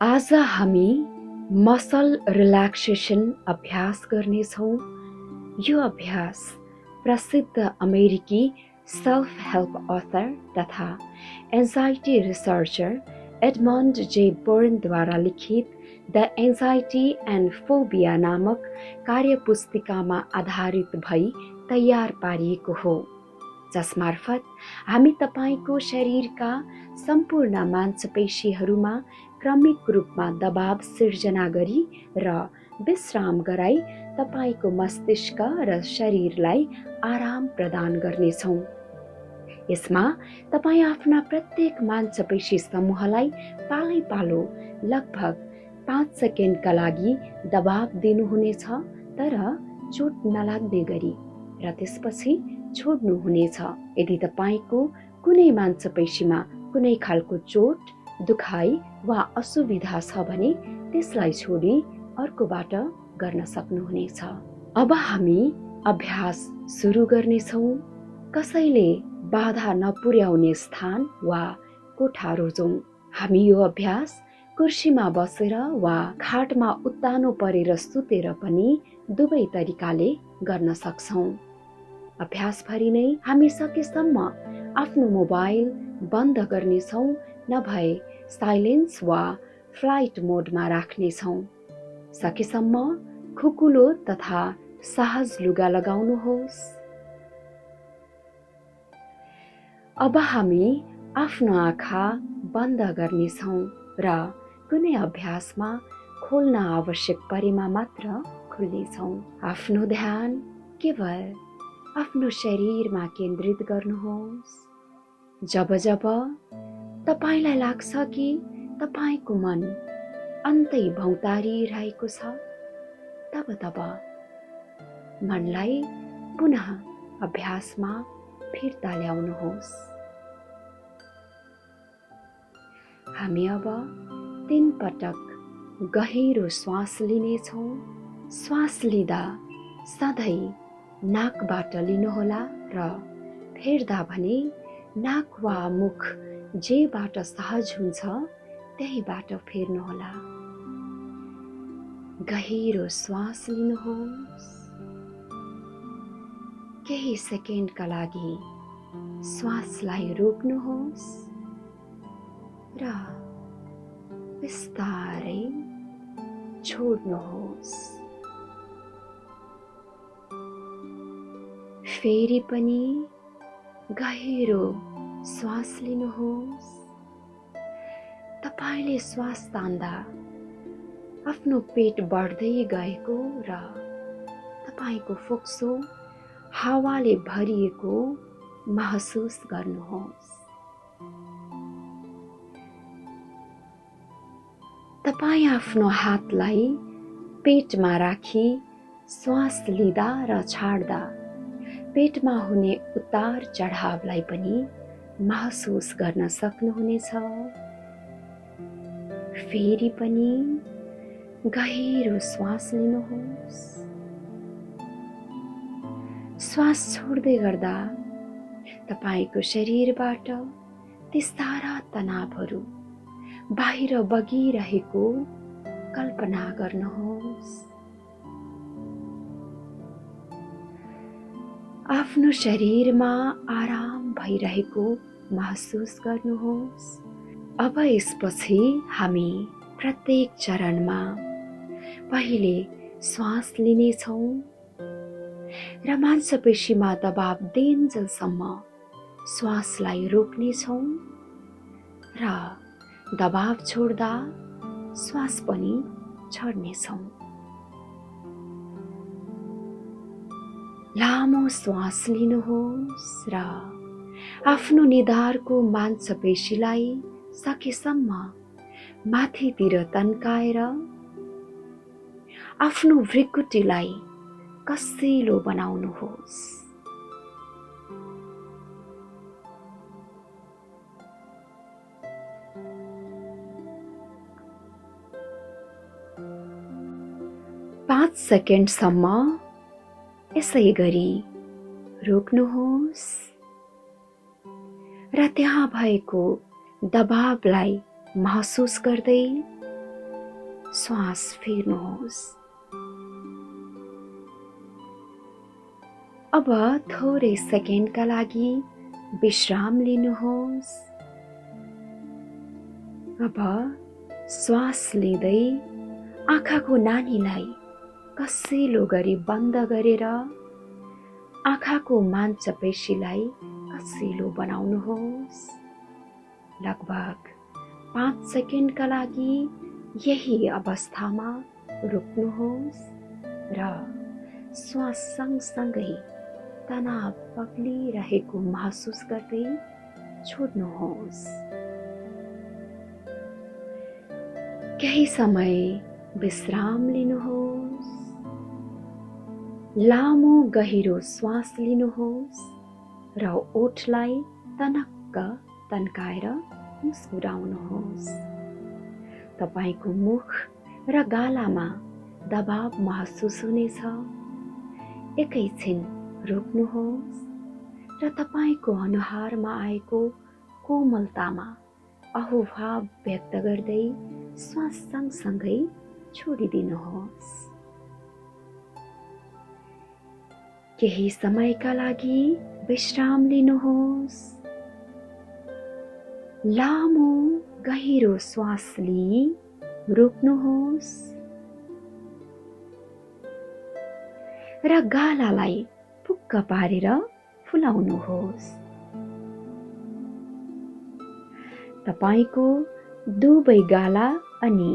आज हामी muscle relaxation अभ्यास गर्नेछौँ। यो अभ्यास प्रसिद्ध अमेरिकी सेल्फ हेल्प अथर तथा एन्जाइटी रिसर्चर एडमन्ड जे बर्नद्वारा लिखित द एन्जाइटी एन्ड फोबिया नामक कार्यपुस्तिकामा आधारित भई तयार पारिएको हो, जसमार्फत हामी तपाईको शरीरका सम्पूर्ण मांसपेशीहरूमा क्रमिक रूपमा दबाव सिर्जना गरी र विश्राम गराई तपाईको मस्तिष्क र शरीरलाई आराम प्रदान गर्नेछौँ। यसमा तपाई आफ्ना प्रत्येक मांसपेशी समूहलाई पालै पालो लगभग 5 सेकेन्डका लागि दबाव दिनुहुनेछ, तर चोट नलाग्ने गरी, र त्यसपछि छोड्नुहुनेछ। यदि तपाईको कुनै मांसपेशीमा कुनै खालको चोट, दुखाइ वा असुविधा छ भने त्यसलाई छोडी अर्कोबाट गर्न सक्नुहुनेछ। अब हामी अभ्यास सुरु गर्नेछौँ। कसैले बाधा नपुर्याउने स्थान वा कोठा रोजौं। हामी यो अभ्यास कुर्सीमा बसेर वा खाटमा उत्तानो परेर सुतेर पनि दुवै तरिकाले गर्न सक्छौं। अभ्यासभरि नै हामी सकेसम्म आफ्नो मोबाइल बन्द गर्नेछौँ, नभए साइलेन्स वा फ्लाइट मोडमा राख्नेछौँ। सकेसम्म खुकुलो तथा सहज लुगा लगाउनुहोस्। अब हामी आफ्नो आँखा बन्द गर्नेछौँ र कुनै अभ्यासमा खोल्न आवश्यक परेमा मात्र खोल्नेछौँ। आफ्नो ध्यान केवल आफ्नो शरीरमा केन्द्रित गर्नुहोस्। जब जब तपाईलाई लाग्छ कि तपाईको मन अन्तै भौतारिरहेको छ, तब तब मनलाई पुनः अभ्यासमा फिर्ता ल्याउनुहोस्। हामी अब 3 पटक गहिरो श्वास लिनेछौँ। श्वास लिँदा सधैँ नाकबाट लिनुहोला र फेर्दा भने नाक वा मुख जेबाट सहज हुन्छ त्यहीबाट फेर्नुहोला। गहिरो श्वास लिनुहोस्। केही सेकेन्डका लागि श्वासलाई रोक्नुहोस् र बिस्तारै छोड्नुहोस्। फेरि पनि गहिरो श्वास लिनुहोस्। तपाईले श्वास तान्दा आफ्नो पेट बढ्दै गएको र तपाईको फोक्सो हावाले भरिएको महसुस गर्नुहोस्। तपाई आफ्नो हातलाई पेटमा राखी श्वास लिँदा र छाड्दा पेटमा हुने उतार चढावलाई पनि महसुस गर्न सक्नुहुनेछ। फेरि पनि गहिरो श्वास लिनुहोस्। श्वास छोड्दै गर्दा तपाईको शरीरबाट ती सारा तनावहरू बाहिर बगिरहेको कल्पना गर्नुहोस्। आफ्नो शरीरमा आराम भइरहेको महसुस गर्नुहोस्। अब यसपछि हामी प्रत्येक चरणमा पहिले श्वास लिनेछौँ र मांसपेशीमा दबाव दिइन्जेलसम्म श्वासलाई रोक्नेछौँ र दबाव छोड्दा श्वास पनि छोड्नेछौँ। लामो श्वास लिनुहोस् र आफ्नो निधारको मांसपेशीलाई सकेसम्म माथितिर तन्काएर आफ्नो भृकुटीलाई कसिलो बनाउनुहोस्। पाँच सेकेन्डसम्म यसै गरी रोक्नुहोस् र त्यहाँ भएको दबावलाई महसुस गर्दै श्वास फेर्नुहोस्। अब थोरै सेकेन्डका लागि विश्राम लिनुहोस्। अब श्वास लिँदै आँखाको नानीलाई कसिलो गरी बन्द गरेर आँखाको मांसपेशीलाई कसिलो बनाउनुहोस्। लगभग 5 सेकेन्डका लागि यही अवस्थामा रोक्नुहोस् र श्वास सँगसँगै तनाव पग्लिरहेको महसुस गर्दै छोड्नुहोस्। केही समय विश्राम लिनुहोस्। लामो गहिरो श्वास लिनुहोस् र ओठलाई तनक्क तन्काएर मुस्कुराउनुहोस्। तपाईको मुख र गालामा दबाव महसुस हुनेछ। एकैछिन रोक्नुहोस् र तपाईको अनुहारमा आएको कोमलतामा अहोभाव व्यक्त गर्दै श्वास सँगसँगै छोडिदिनुहोस्। केही समयका लागि विश्राम लिनुहोस्। लामो गहिरो श्वास लिई रोक्नुहोस् र गालालाई फुक्क पारेर फुलाउनुहोस्। तपाईको दुवै गाला अनि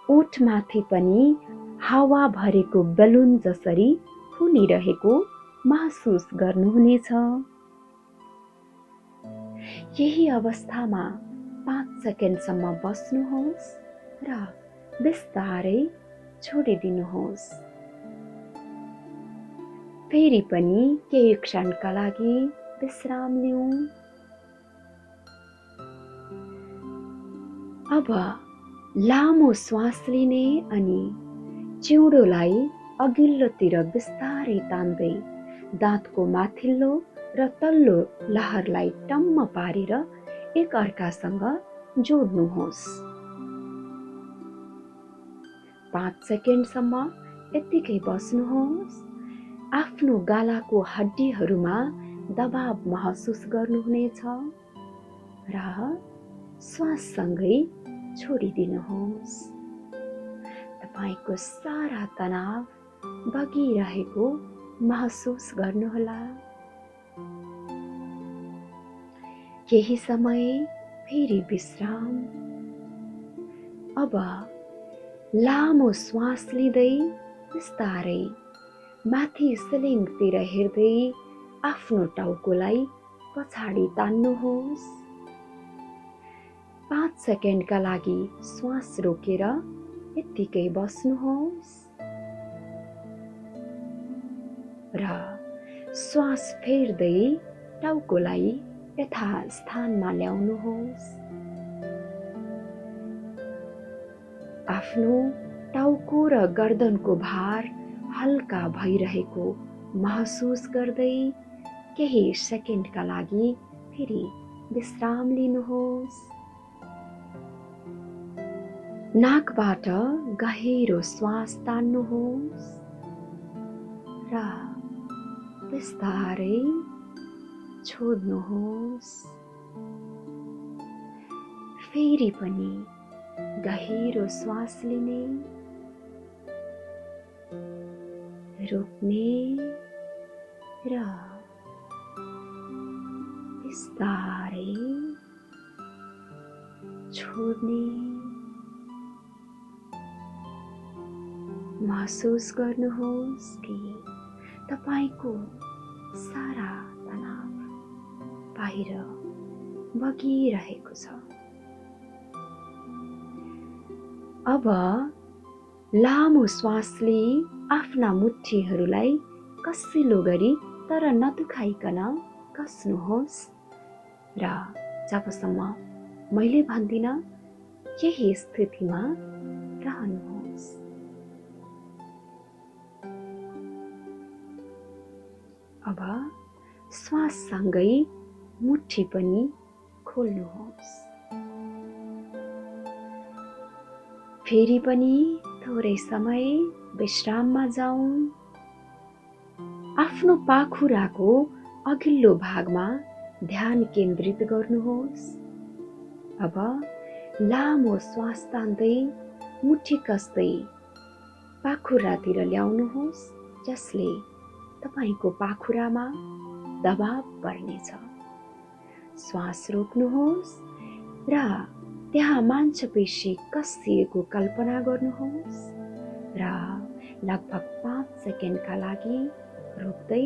ओठमाथि पनि हावा भरेको बलुन जसरी फुलिरहेको महसुस गर्नुहुनेछ। यही अवस्थामा 5 सेकेन्डसम्म बस्नुहोस् र बिस्तारै छोडिदिनुहोस्। फेरि पनि केही क्षणका लागि विश्राम लिऊँ। अब लामो श्वास लिने अनि चिउडोलाई अघिल्लोतिर बिस्तारै तान्दै दाँतको माथिल्लो र तल्लो लहरलाई टम्म पारेर एक अर्कासँग जोड्नुहोस्। 5 सेकेन्डसम्म यत्तिकै बस्नुहोस्। आफ्नो गालाको हड्डीहरूमा दबाव महसुस गर्नुहुनेछ र श्वाससँगै छोडिदिनुहोस्। तपाईको सारा तनाव बगिरहेको महसुस गर्नुहोला। केही समय फेरि विश्राम। अब लामो श्वास लिँदै बिस्तारै माथि सिलिङतिर हेर्दै आफ्नो टाउकोलाई पछाडि तान्नुहोस्। 5 सेकेन्डका लागि श्वास रोकेर यत्तिकै बस्नुहोस् र श्वास फेर्दै टाउकोलाई यथास्थानमा ल्याउनुहोस्। आफ्नो टाउको र गर्दनको भार हल्का भइरहेको महसुस गर्दै केही सेकेन्डका लागि फेरि विश्राम लिनुहोस्। नाकबाट गहिरो श्वास तान्नुहोस् र बिस्तारै छोड्नुहोस्। फेरि पनि गहिरो श्वास लिने, रोक्ने र बिस्तारै छोड्ने। महसुस गर्नुहोस् कि तपाईको सारा तनाव बाहिर बगिरहेको छ। अब लामो श्वास लिई आफ्ना मुट्ठीहरूलाई कसिलो गरी तर नदुखाइकन कस्नुहोस् र जबसम्म मैले भन्दिनँ यही स्थितिमा रहनुहोस्। अब श्वाससँगै मुट्ठी पनि खोल्नुहोस्। फेरि पनि थोरै समय विश्राममा जाउँ। आफ्नो पाखुराको अघिल्लो भागमा ध्यान केन्द्रित गर्नुहोस्। अब लामो श्वास तान्दै मुठी कस्दै पाखुरातिर ल्याउनुहोस्, जसले तपाईको पाखुरामा दबाव पर्नेछ। श्वास रोक्नुहोस् र त्यहाँ मांसपेशी कसिएको कल्पना गर्नुहोस् र लगभग 5 सेकेन्डका लागि रोक्दै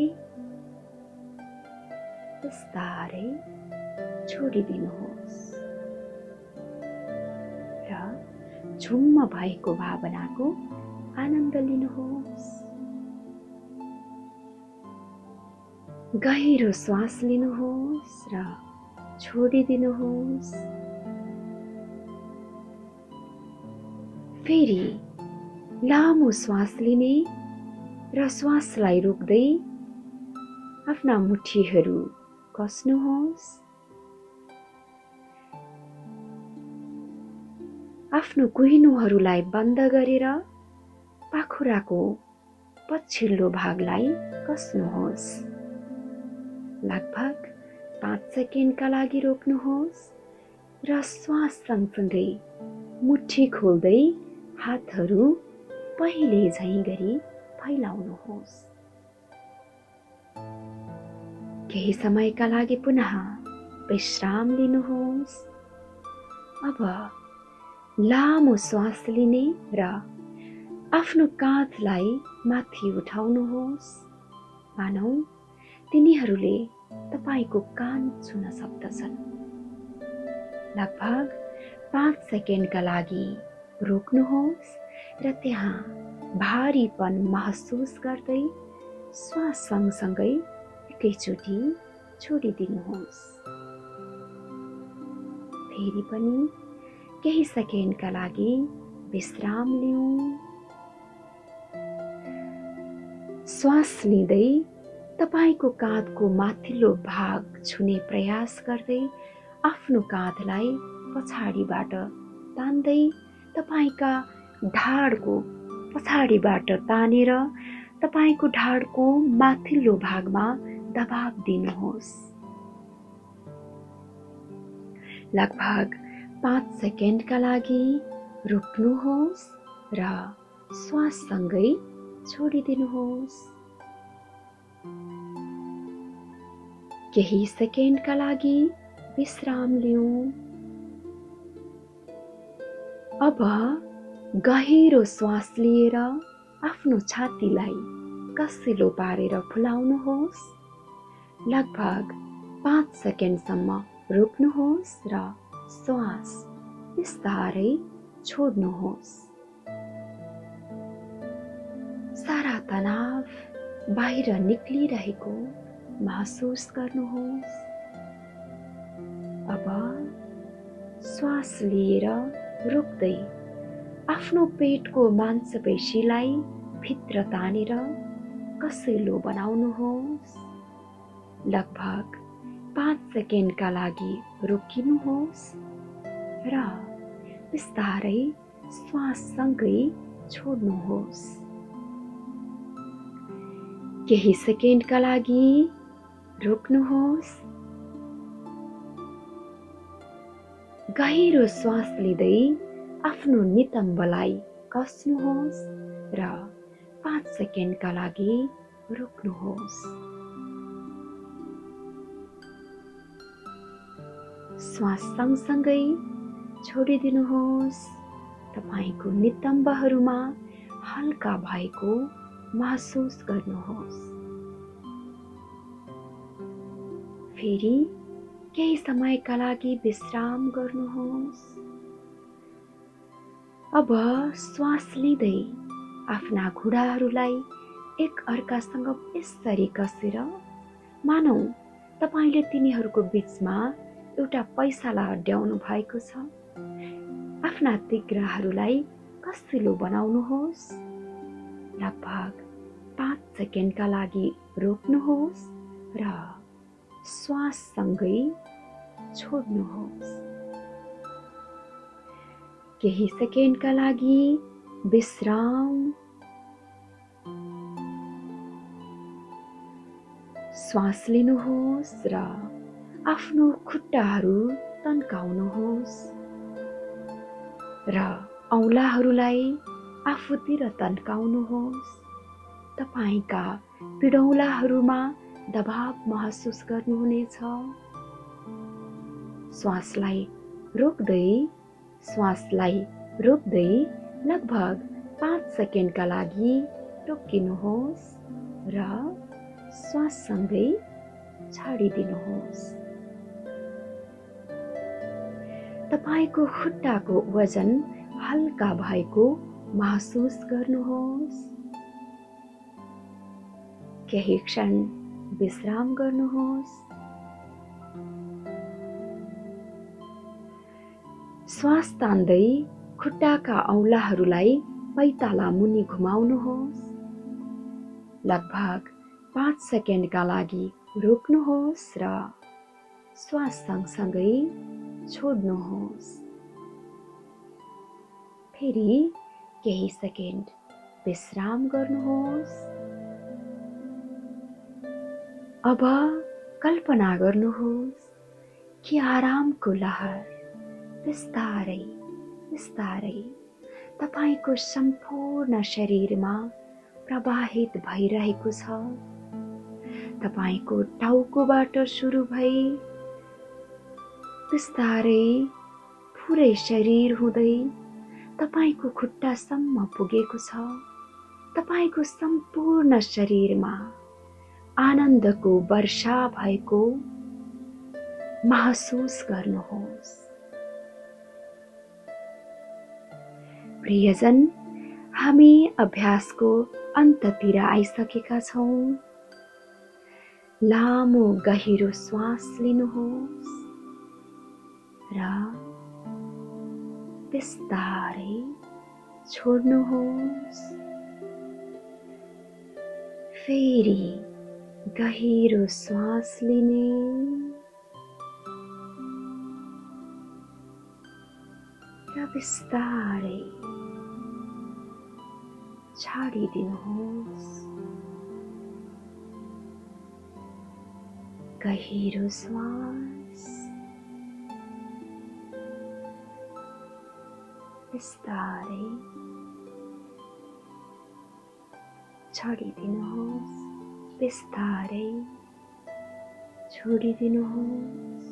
बिस्तारै छोडिदिनुहोस् र झुम्म भएको भावनाको आनन्द लिनुहोस्। गहिरो श्वास लिनुहोस् र छोडिदिनुहोस्। फेरि लामो श्वास लिने र श्वासलाई रोक्दै आफ्ना मुठीहरू कस्नुहोस्। आफ्नो कुहिनोहरूलाई बन्द गरेर पाखुराको पछिल्लो भागलाई कस्नुहोस्। लगभग 5 सेकेन्डका लागि रोक्नुहोस् र श्वास सँगसँगै मुठी खोल्दै हातहरू पहिले झैं गरी फैलाउनुहोस्। केही समयका लागि पुनः विश्राम लिनुहोस्। अब लामो श्वास लिने र आफ्नो काँधलाई माथि उठाउनुहोस्। मानौ तिनीहरूले तपाईको कान छुन सक्दछन्। लगभग 5 सेकेन्डका लागि रोक्नुहोस् र त्यहाँ भारीपन महसुस गर्दै श्वास सँगसँगै एकैचोटि छोडिदिनुहोस्। फेरि पनि केही सेकेन्डका लागि विश्राम लिऊँ। श्वास लिँदै तपाईको काँधको माथिल्लो भाग छुने प्रयास गर्दै आफ्नो काँधलाई पछाडिबाट तान्दै तपाईका ढाडको पछाडिबाट तानेर तपाईको ढाडको माथिल्लो भागमा दबाव दिनुहोस्। लगभग 5 सेकेन्डका लागि रोक्नुहोस् र श्वाससँगै छोडिदिनुहोस्। केही सेकेन्डका लागि विश्राम लिऊँ। अब गहिरो श्वास लिएर आफ्नो छातीलाई कसिलो पारेर फुलाउनुहोस्। लगभग 5 सेकेन्डसम्म रोक्नुहोस् र श्वास बिस्तारै छोड्नुहोस्। सारा तनाव बाहिर निक्लिरहेको महसुस गर्नुहोस्। अब श्वास लिएर रोक्दै आफ्नो पेटको मांसपेशीलाई भित्र तानेर कसिलो बनाउनुहोस्। लगभग 5 सेकेन्डका लागि रोकिनुहोस् र बिस्तारै श्वाससँगै छोड्नुहोस्। केही सेकेन्डका लागि रोक्नुहोस्। गहिरो श्वास लिँदै आफ्नो नितम्बलाई कस्नुहोस् र 5 सेकेन्डका लागि रोक्नुहोस्। श्वास सँगसँगै छोडिदिनुहोस्। तपाईको नितम्बहरूमा हल्का भएको महसुस गर्नुहोस्। फेरि केही समयका लागि विश्राम गर्नुहोस्। अब श्वास लिँदै आफ्ना घुँडाहरूलाई एक अर्कासँग यसरी कसेर मानौ तपाईले तिनीहरूको बीचमा एउटा पैसाला अड्याउनु भएको छ। आफ्ना तिघ्राहरूलाई कसिलो बनाउनुहोस्। लगभग 5 सेकेन्डका लागि रोक्नुहोस् र श्वाससँगै छोड्नुहोस्। केही सेकेन्डका लागि विश्राम। श्वास लिनुहोस् र आफ्नो खुट्टाहरू तन्काउनुहोस् र औँलाहरूलाई आफूतिर तन्काउनुहोस्। तपाईका पिडौलाहरूमा दबाव महसुस गर्नुहुनेछ। श्वासलाई रोक्दै लगभग 5 सेकेन्डका लागि रोकिनुहोस् र श्वाससँगै छाडिदिनुहोस्। तपाईको खुट्टाको वजन हल्का भएको महसुस गर्नुहोस्। केही क्षण विश्राम गर्नुहोस्। श्वास तान्दै खुट्टाका औँलाहरूलाई पैताला मुनि घुमाउनुहोस्। लगभग 5 सेकेन्डका लागि रोक्नुहोस् र श्वास सँगसँगै छोड्नुहोस्। फेरि केही सेकेन्ड विश्राम गर्नुहोस्। अब कल्पना गर्नुहोस् कि आरामको लहर बिस्तारै बिस्तारै तपाईको सम्पूर्ण शरीरमा प्रवाहित भइरहेको छ। तपाईको टाउकोबाट सुरु भई बिस्तारै पुरै शरीर हुँदै तपाईको खुट्टासम्म पुगेको छ। तपाईको सम्पूर्ण शरीरमा आनन्दको वर्षा भएको महसुस गर्नुहोस्। प्रियजन, हामी अभ्यासको अन्ततिर आइसकेका छौं। लामो गहिरो श्वास लिनुहोस् र बिस्तारै छोड्नुहोस्। फेरि गहिरो श्वास लिने र बिस्तारै छाडिदिनुहोस्। गहिरो श्वास, बिस्तारै छाडिदिनुहोस्। बिस्तारै छोडिदिनुहोस्।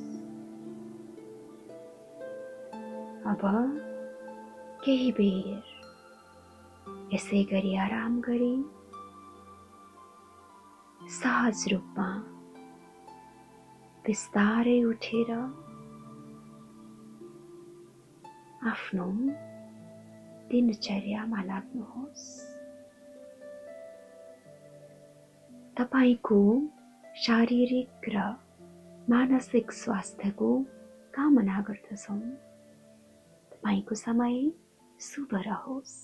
अब केही बेर यसै गरी आराम गरी सहज रूपमा बिस्तारै उठेर आफ्नो दिनचर्यामा लाग्नुहोस्। तपाईको शारीरिक र मानसिक स्वास्थ्यको कामना गर्दछौं। तपाईको समय शुभ रहोस्।